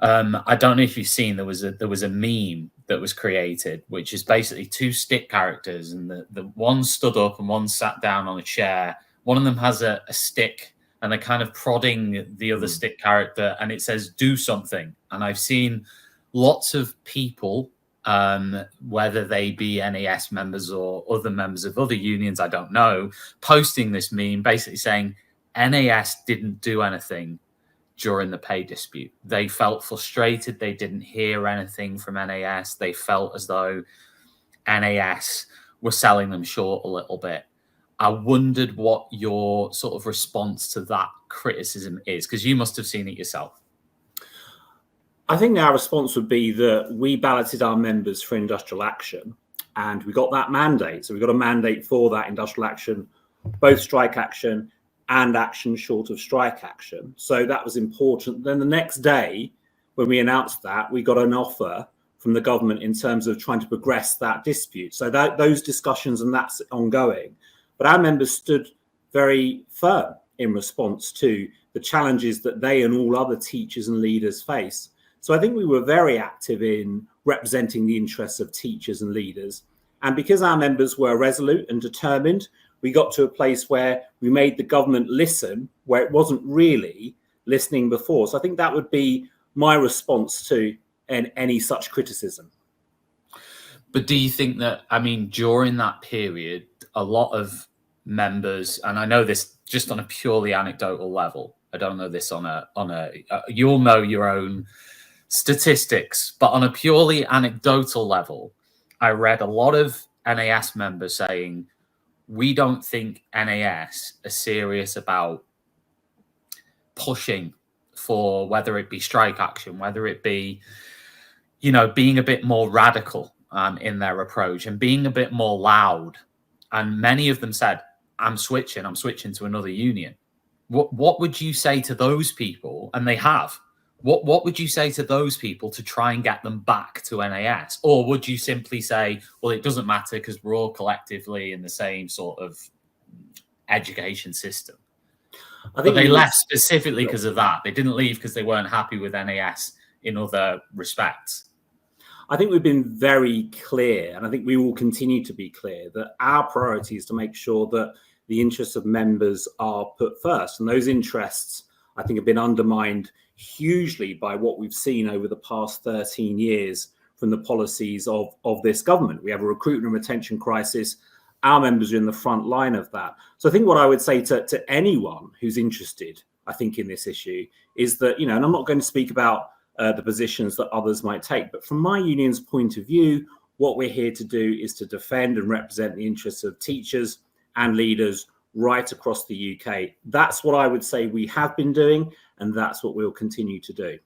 I don't know if you've seen, there was a meme that was created, which is basically two stick characters, and the one stood up and one sat down on a chair. One of them has a stick, and they're kind of prodding the other stick character, and it says "do something." And I've seen lots of people, whether they be NAS members or other members of other unions, I don't know, posting this meme basically saying NAS didn't do anything during the pay dispute. They felt frustrated. They didn't hear anything from NAS. They felt as though NAS were selling them short a little bit. I wondered what your sort of response to that criticism is, because you must have seen it yourself. I think our response would be that we balloted our members for industrial action, and we got that mandate. So we got a mandate for that industrial action, both strike action and action short of strike action. So that was important. Then the next day, when we announced that, we got an offer from the government in terms of trying to progress that dispute. So those discussions, and that's ongoing. But our members stood very firm in response to the challenges that they and all other teachers and leaders face. So I think we were very active in representing the interests of teachers and leaders. And because our members were resolute and determined, we got to a place where we made the government listen where it wasn't really listening before. So I think that would be my response to any such criticism. But do you think that, I mean, during that period, a lot of members, and I know this just on a purely anecdotal level, I don't know this on a you'll know your own statistics, but on a purely anecdotal level, I read a lot of NAS members saying, we don't think NAS are serious about pushing for, whether it be strike action, whether it be, you know, being a bit more radical in their approach and being a bit more loud. And many of them said, I'm switching to another union. What would you say to those people? And they have. What would you say to those people to try and get them back to NAS? Or would you simply say, well, it doesn't matter because we're all collectively in the same sort of education system? I think they left specifically because of that. They didn't leave because they weren't happy with NAS in other respects. I think we've been very clear, and I think we will continue to be clear, that our priority is to make sure that the interests of members are put first. And those interests, I think, have been undermined hugely by what we've seen over the past 13 years from the policies of this government. We have a recruitment and retention crisis. Our members are in the front line of that. So I think what I would say to anyone who's interested, I think, in this issue is that, you know, and I'm not going to speak about the positions that others might take, but from my union's point of view, what we're here to do is to defend and represent the interests of teachers and leaders right across the UK. That's what I would say we have been doing, and that's what we'll continue to do.